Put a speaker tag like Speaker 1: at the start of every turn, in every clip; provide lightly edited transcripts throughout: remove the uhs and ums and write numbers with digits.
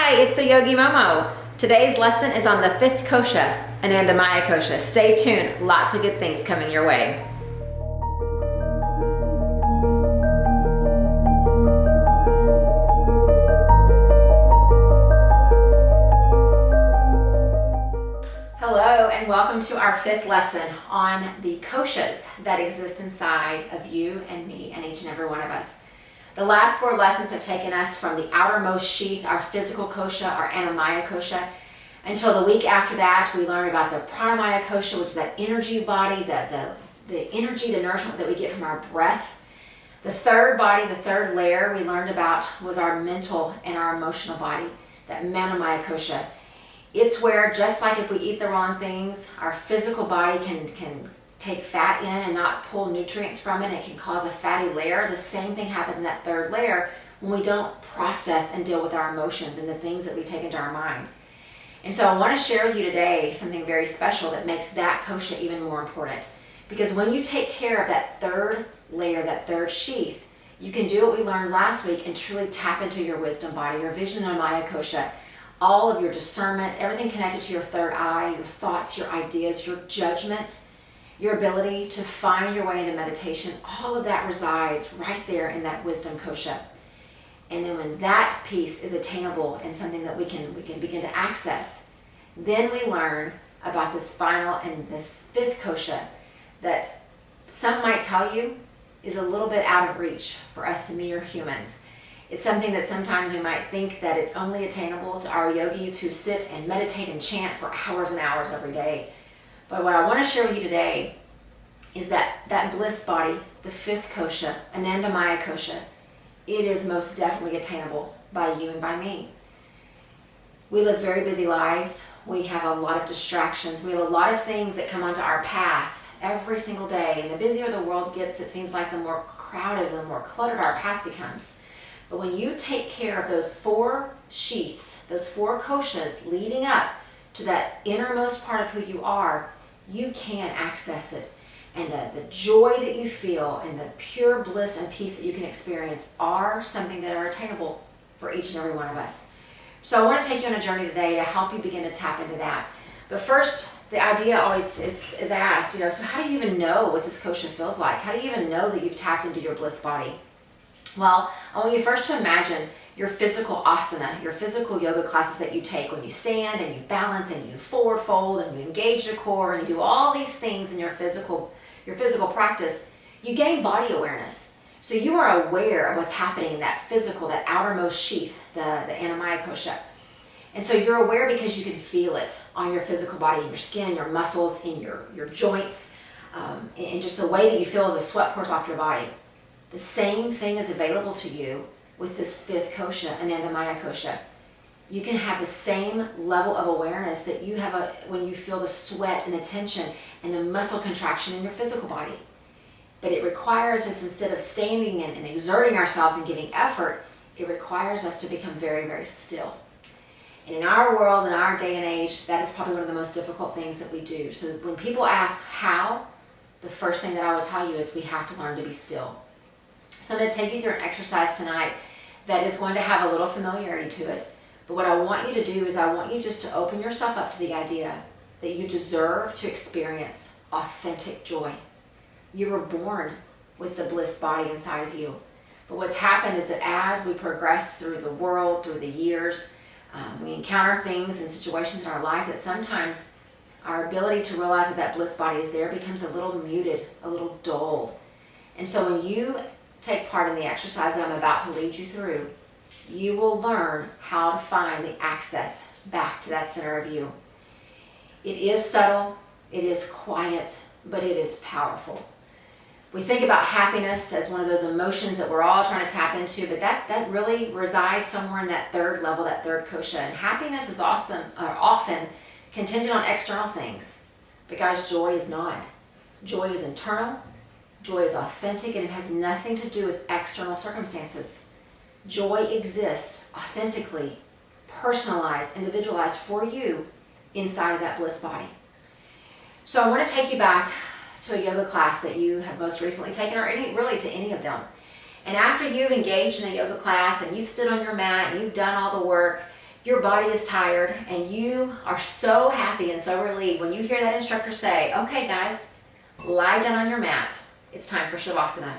Speaker 1: Hi, it's the Yogi Momo. Today's lesson is on the fifth kosha, Anandamaya Kosha. Stay tuned, lots of good things coming your way. Hello and welcome to our fifth lesson on the koshas that exist inside of you and me and each and every one of us. The last four lessons have taken us from the outermost sheath, our physical kosha, our Anandamaya Kosha, until the week after that we learned about the pranamaya kosha, which is that energy body, the energy, the nourishment that we get from our breath. The third body, the third layer we learned about was our mental and our emotional body, that manamaya kosha. It's where, just like if we eat the wrong things, our physical body can take fat in and not pull nutrients from it. It can cause a fatty layer. The same thing happens in that third layer when we don't process and deal with our emotions and the things that we take into our mind. And so I want to share with you today something very special that makes that kosha even more important. Because when you take care of that third layer, that third sheath, you can do what we learned last week and truly tap into your wisdom body, your Anandamaya Kosha, all of your discernment, everything connected to your third eye, your thoughts, your ideas, your judgment, your ability to find your way into meditation. All of that resides right there in that wisdom kosha. And then when that piece is attainable and something that we can begin to access, then we learn about this final and this fifth kosha that some might tell you is a little bit out of reach for us mere humans. It's something that sometimes we might think that it's only attainable to our yogis who sit and meditate and chant for hours and hours every day. But what I want to share with you today is that bliss body, the fifth kosha, Anandamaya Kosha, it is most definitely attainable by you and by me. We live very busy lives. We have a lot of distractions. We have a lot of things that come onto our path every single day. And the busier the world gets, it seems like the more crowded and the more cluttered our path becomes. But when you take care of those four sheaths, those four koshas leading up to that innermost part of who you are, you can access it. And the joy that you feel and the pure bliss and peace that you can experience are something that are attainable for each and every one of us. So I want to take you on a journey today to help you begin to tap into that. But first, the idea always is asked, so how do you even know what this kosha feels like? How do you even know that you've tapped into your bliss body? Well, I want you first to imagine your physical asana, your physical yoga classes that you take when you stand and you balance and you forward fold and you engage your core and you do all these things in your physical practice. You gain body awareness. So you are aware of what's happening in that physical, that outermost sheath, the Anandamaya Kosha. And so you're aware because you can feel it on your physical body, in your skin, your muscles, in your joints, and just the way that you feel as the sweat pours off your body. The same thing is available to you with this fifth kosha, Anandamaya Kosha. You can have the same level of awareness that you have when you feel the sweat and the tension and the muscle contraction in your physical body. But it requires us, instead of standing and exerting ourselves and giving effort, it requires us to become very, very still. And in our world, in our day and age, that is probably one of the most difficult things that we do. So when people ask how, the first thing that I would tell you is we have to learn to be still. So I'm going to take you through an exercise tonight that is going to have a little familiarity to it. But what I want you to do is I want you just to open yourself up to the idea that you deserve to experience authentic joy. You were born with the bliss body inside of you. But what's happened is that as we progress through the world, through the years, we encounter things and situations in our life that sometimes our ability to realize that bliss body is there becomes a little muted, a little dulled. And so when you take part in the exercise that I'm about to lead you through, you will learn how to find the access back to that center of you. It is subtle, it is quiet, but it is powerful. We think about happiness as one of those emotions that we're all trying to tap into, but that really resides somewhere in that third level, that third kosha. And happiness is often contingent on external things. But guys, joy is not. Joy is internal. Joy is authentic, and it has nothing to do with external circumstances. Joy exists authentically, personalized, individualized for you inside of that bliss body. So I want to take you back to a yoga class that you have most recently taken, or really to any of them. And after you've engaged in a yoga class and you've stood on your mat and you've done all the work, your body is tired and you are so happy and so relieved when you hear that instructor say, okay guys, lie down on your mat. It's time for Shavasana.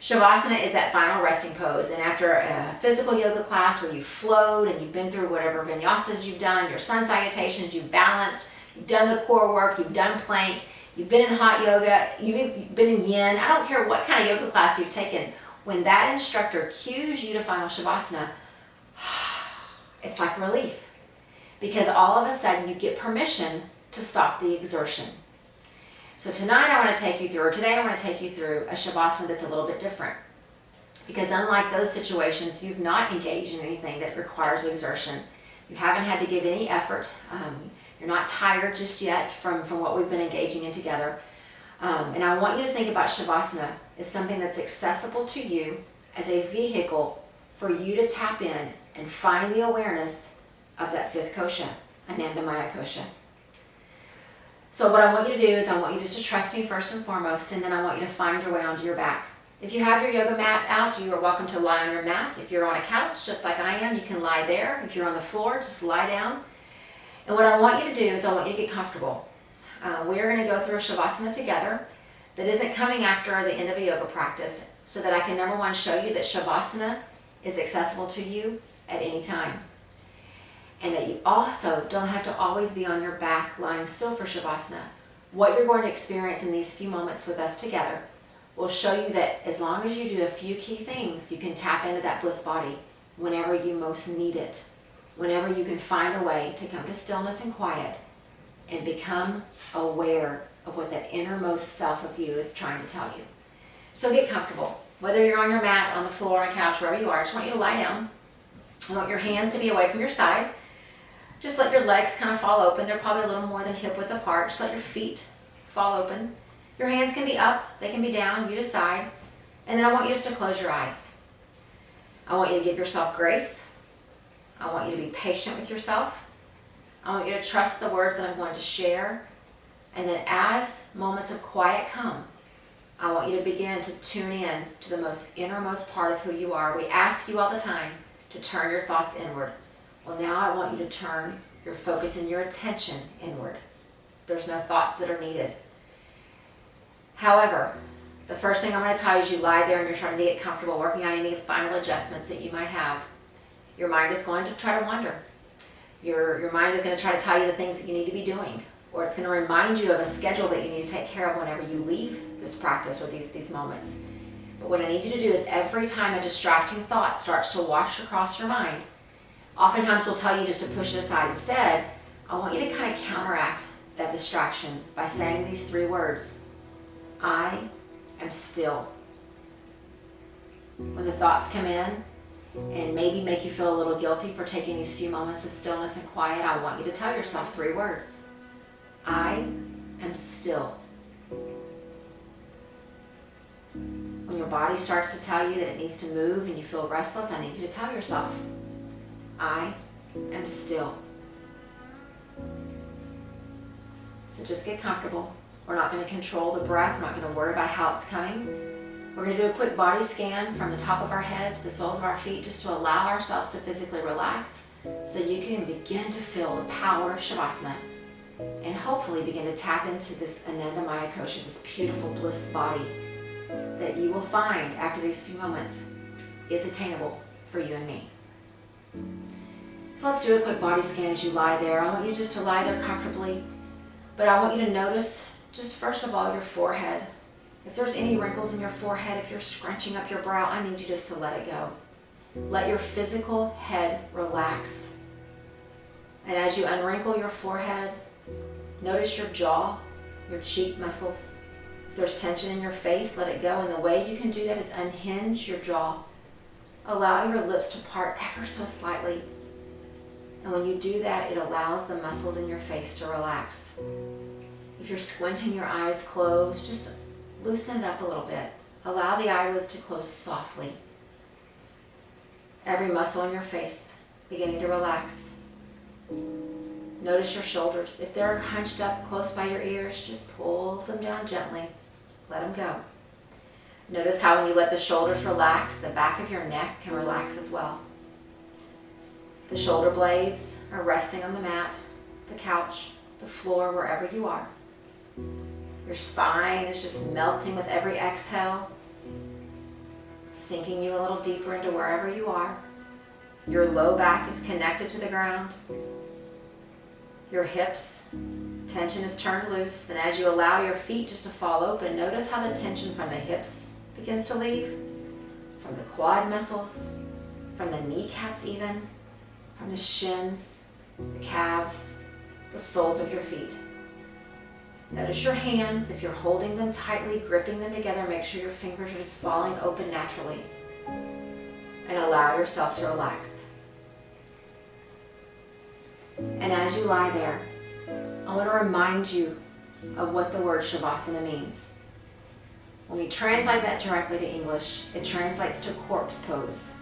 Speaker 1: Shavasana is that final resting pose, and after a physical yoga class where you've flowed and you've been through whatever vinyasas you've done, your sun salutations, you've balanced, you've done the core work, you've done plank, you've been in hot yoga, you've been in yin, I don't care what kind of yoga class you've taken, when that instructor cues you to final Shavasana, it's like relief, because all of a sudden you get permission to stop the exertion. So tonight I want to take you through, or today I want to take you through a Shavasana that's a little bit different. Because unlike those situations, you've not engaged in anything that requires exertion. You haven't had to give any effort. You're not tired just yet from what we've been engaging in together. And I want you to think about Shavasana as something that's accessible to you as a vehicle for you to tap in and find the awareness of that fifth kosha, Anandamaya Kosha. So what I want you to do is I want you just to trust me first and foremost, and then I want you to find your way onto your back. If you have your yoga mat out, you are welcome to lie on your mat. If you're on a couch, just like I am, you can lie there. If you're on the floor, just lie down. And what I want you to do is I want you to get comfortable. We're going to go through a Shavasana together that isn't coming after the end of a yoga practice, so that I can, number one, show you that Shavasana is accessible to you at any time. And that you also don't have to always be on your back lying still for Shavasana. What you're going to experience in these few moments with us together will show you that as long as you do a few key things, you can tap into that bliss body whenever you most need it. Whenever you can find a way to come to stillness and quiet and become aware of what that innermost self of you is trying to tell you. So get comfortable. Whether you're on your mat, on the floor, on a couch, wherever you are, I just want you to lie down. I want your hands to be away from your side. Just let your legs kind of fall open. They're probably a little more than hip width apart. Just let your feet fall open. Your hands can be up, they can be down, you decide. And then I want you just to close your eyes. I want you to give yourself grace. I want you to be patient with yourself. I want you to trust the words that I'm going to share. And then as moments of quiet come, I want you to begin to tune in to the most innermost part of who you are. We ask you all the time to turn your thoughts inward. Well, now I want you to turn your focus and your attention inward. There's no thoughts that are needed. However, the first thing I'm going to tell you is you lie there and you're trying to get comfortable working on any final adjustments that you might have. Your mind is going to try to wander. Your mind is going to try to tell you the things that you need to be doing, or it's going to remind you of a schedule that you need to take care of whenever you leave this practice or these moments. But what I need you to do is every time a distracting thought starts to wash across your mind, oftentimes we'll tell you just to push it aside. Instead, I want you to kind of counteract that distraction by saying these three words. I am still. When the thoughts come in and maybe make you feel a little guilty for taking these few moments of stillness and quiet, I want you to tell yourself three words. I am still. When your body starts to tell you that it needs to move and you feel restless, I need you to tell yourself, I am still. So just get comfortable. We're not going to control the breath. We're not going to worry about how it's coming. We're going to do a quick body scan from the top of our head to the soles of our feet, just to allow ourselves to physically relax so that you can begin to feel the power of Shavasana and hopefully begin to tap into this Anandamaya Kosha, this beautiful bliss body that you will find after these few moments is attainable for you and me. So let's do a quick body scan as you lie there. I want you just to lie there comfortably, but I want you to notice just first of all your forehead. If there's any wrinkles in your forehead, if you're scrunching up your brow, I need you just to let it go. Let your physical head relax. And as you unwrinkle your forehead, notice your jaw, your cheek muscles. If there's tension in your face, let it go. And the way you can do that is unhinge your jaw. Allow your lips to part ever so slightly. And when you do that, it allows the muscles in your face to relax. If you're squinting your eyes closed, just loosen it up a little bit. Allow the eyelids to close softly. Every muscle in your face beginning to relax. Notice your shoulders. If they're hunched up close by your ears, just pull them down gently. Let them go. Notice how when you let the shoulders relax, the back of your neck can relax as well. The shoulder blades are resting on the mat, the couch, the floor, wherever you are. Your spine is just melting with every exhale, sinking you a little deeper into wherever you are. Your low back is connected to the ground. Your hips, tension is turned loose, and as you allow your feet just to fall open, notice how the tension from the hips begins to leave, from the quad muscles, from the kneecaps even, from the shins, the calves, the soles of your feet. Notice your hands. If you're holding them tightly, gripping them together, make sure your fingers are just falling open naturally. And allow yourself to relax. And as you lie there, I want to remind you of what the word Shavasana means. When we translate that directly to English, it translates to corpse pose.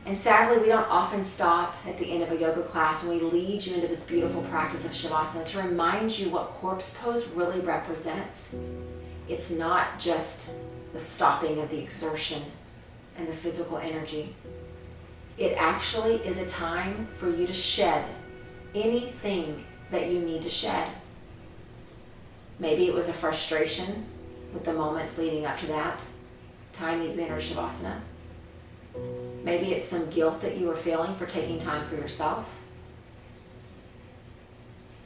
Speaker 1: And sadly, we don't often stop at the end of a yoga class when we lead you into this beautiful practice of Shavasana to remind you what corpse pose really represents. It's not just the stopping of the exertion and the physical energy. It actually is a time for you to shed anything that you need to shed. Maybe it was a frustration with the moments leading up to that time that you entered Shavasana. Maybe it's some guilt that you were feeling for taking time for yourself.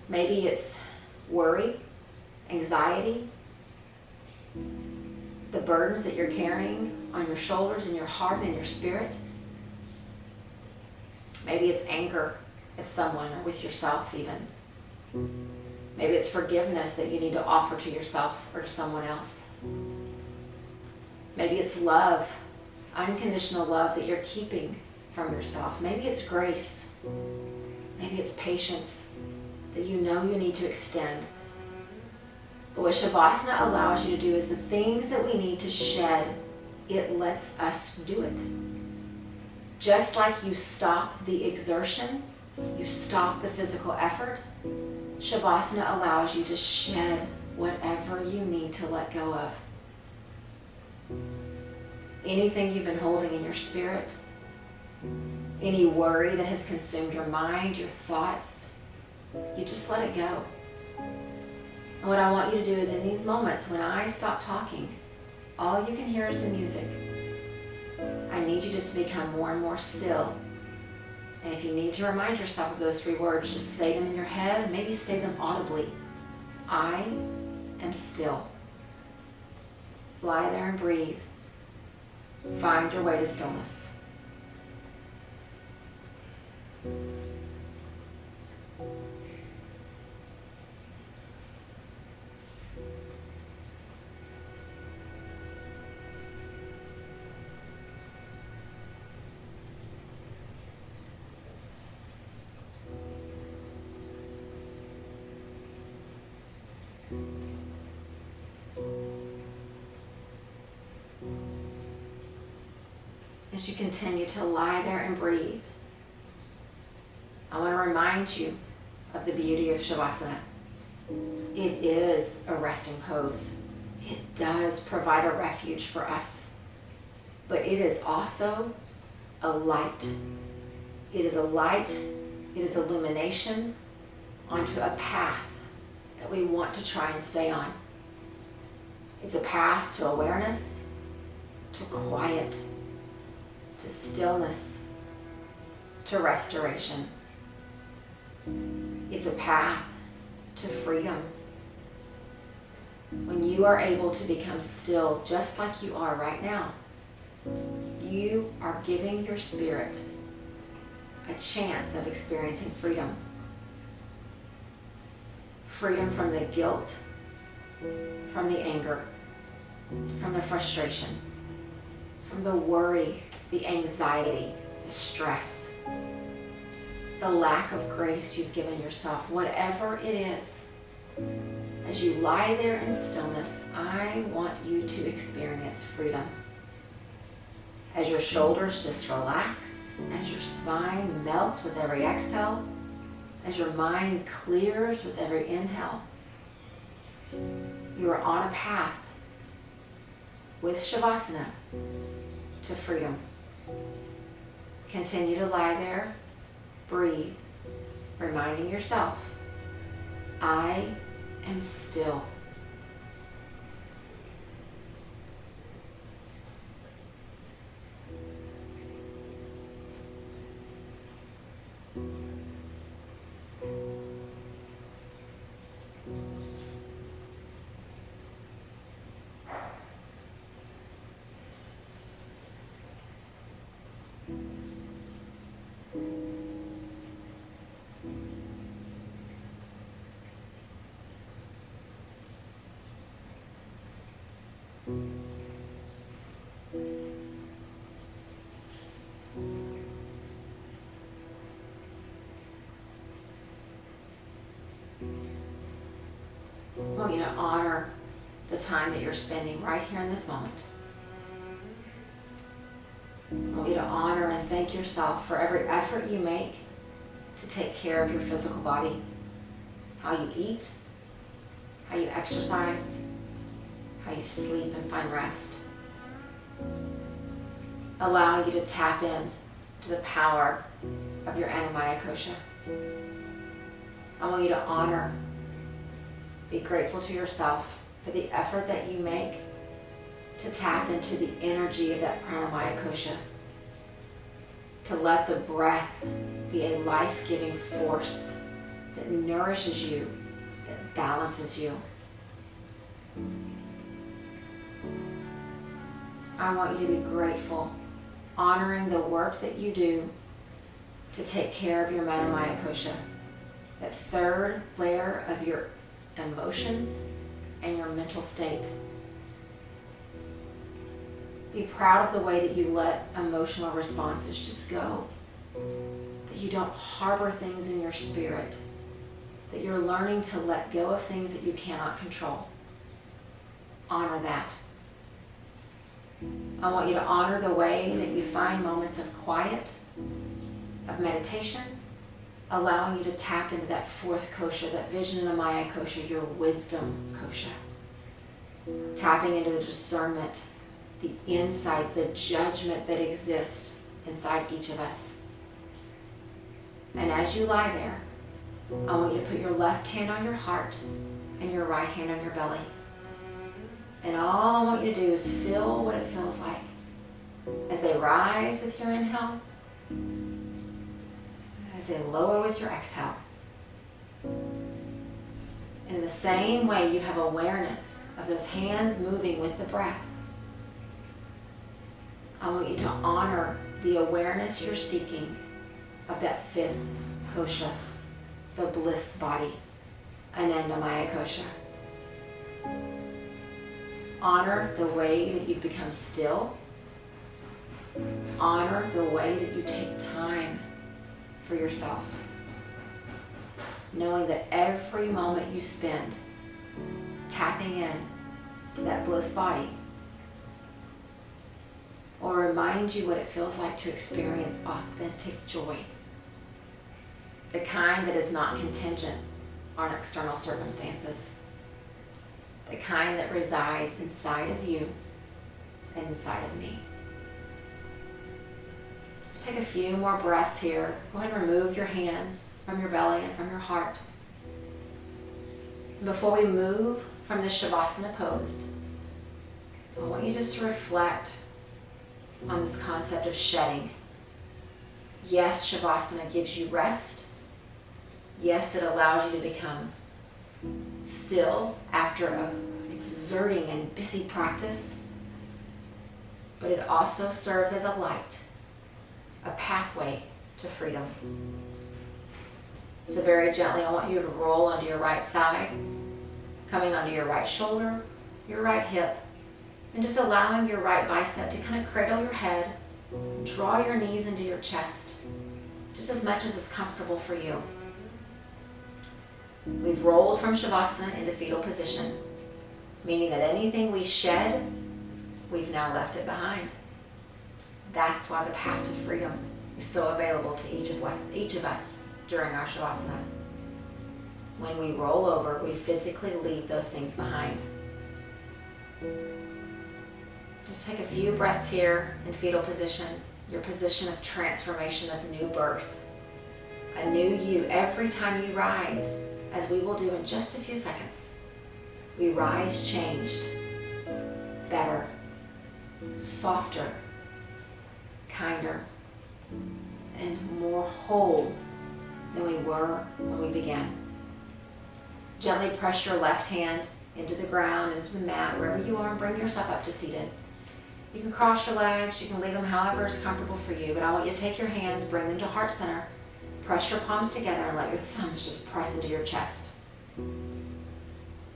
Speaker 1: Maybe it's worry, anxiety, the burdens that you're carrying on your shoulders and your heart and your spirit. Maybe it's anger at someone or with yourself even. Maybe it's forgiveness that you need to offer to yourself or to someone else. Maybe it's love, unconditional love that you're keeping from yourself. Maybe it's grace. Maybe it's patience that you know you need to extend. But what Shavasana allows you to do is the things that we need to shed, it lets us do it. Just like you stop the exertion, you stop the physical effort, Shavasana allows you to shed whatever you need to let go of. Anything you've been holding in your spirit, any worry that has consumed your mind, your thoughts, you just let it go. And what I want you to do is in these moments when I stop talking, all you can hear is the music. I need you just to become more and more still. And if you need to remind yourself of those 3 words, just say them in your head, and maybe say them audibly. I am still. Lie there and breathe. Find your way to stillness. As you continue to lie there and breathe, I want to remind you of the beauty of Shavasana. It is a resting pose. It does provide a refuge for us, but it is also a light. It is a light, it is illumination onto a path that we want to try and stay on. It's a path to awareness, to quiet, to stillness, to restoration. It's a path to freedom. When you are able to become still just like you are right now, you are giving your spirit a chance of experiencing freedom. Freedom from the guilt, from the anger, from the frustration, from the worry, the anxiety, the stress, the lack of grace you've given yourself, whatever it is. As you lie there in stillness, I want you to experience freedom. As your shoulders just relax, as your spine melts with every exhale, as your mind clears with every inhale, you are on a path with Shavasana to freedom. Continue to lie there, breathe, reminding yourself, I am still. I want you to honor the time that you're spending right here in this moment. I want you to honor and thank yourself for every effort you make to take care of your physical body. How you eat, how you exercise, how you sleep and find rest. Allowing you to tap in to the power of your Anandamaya Kosha. I want you to honor, be grateful to yourself for the effort that you make to tap into the energy of that Pranamaya Kosha. To let the breath be a life-giving force that nourishes you, that balances you. I want you to be grateful, honoring the work that you do to take care of your Manamaya Kosha, that third layer of your emotions and your mental state. Be proud of the way that you let emotional responses just go, that you don't harbor things in your spirit, that you're learning to let go of things that you cannot control. Honor that. I want you to honor the way that you find moments of quiet, of meditation, allowing you to tap into that fourth kosha, that Vijnanamaya Kosha, your wisdom kosha. Tapping into the discernment, the insight, the judgment that exists inside each of us. And as you lie there, I want you to put your left hand on your heart and your right hand on your belly. And all I want you to do is feel what it feels like as they rise with your inhale, as they lower with your exhale. And in the same way, you have awareness of those hands moving with the breath. I want you to honor the awareness you're seeking of that fifth kosha, the bliss body, Anandamaya Kosha. Honor the way that you become still. Honor the way that you take time for yourself. Knowing that every moment you spend tapping in to that bliss body will remind you what it feels like to experience authentic joy. The kind that is not contingent on external circumstances. The kind that resides inside of you and inside of me. Just take a few more breaths here. Go ahead and remove your hands from your belly and from your heart. And before we move from this Shavasana pose, I want you just to reflect on this concept of shedding. Yes, Shavasana gives you rest. Yes, it allows you to become still after an exerting and busy practice. But it also serves as a light, a pathway to freedom. So very gently, I want you to roll onto your right side, coming onto your right shoulder, your right hip, and just allowing your right bicep to kind of cradle your head, draw your knees into your chest, just as much as is comfortable for you. We've rolled from Shavasana into fetal position, meaning that anything we shed, we've now left it behind. That's why the path to freedom is so available to each of us during our Shavasana. When we roll over, we physically leave those things behind. Just take a few breaths here in fetal position, your position of transformation, of new birth, a new you every time you rise, as we will do in just a few seconds. We rise changed, better, softer, kinder, and more whole than we were when we began. Gently press your left hand into the ground, into the mat, wherever you are, and bring yourself up to seated. You can cross your legs, you can leave them however is comfortable for you, but I want you to take your hands, bring them to heart center, press your palms together, and let your thumbs just press into your chest.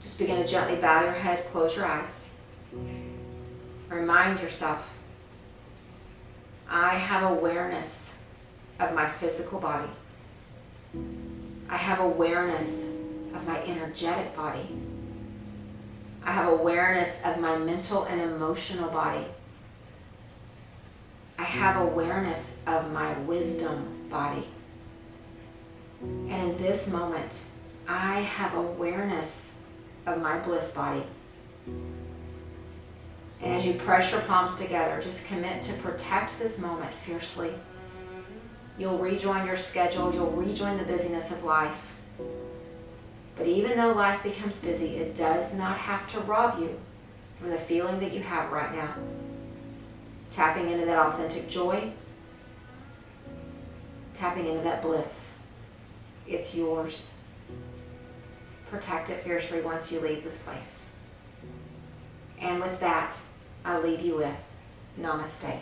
Speaker 1: Just begin to gently bow your head, close your eyes. Remind yourself, I have awareness of my physical body. I have awareness of my energetic body. I have awareness of my mental and emotional body. I have awareness of my wisdom body. And in this moment, I have awareness of my bliss body. And as you press your palms together, just commit to protect this moment fiercely. You'll rejoin your schedule, you'll rejoin the busyness of life. But even though life becomes busy, it does not have to rob you from the feeling that you have right now. Tapping into that authentic joy, tapping into that bliss. It's yours. Protect it fiercely once you leave this place. And with that, I leave you with Namaste.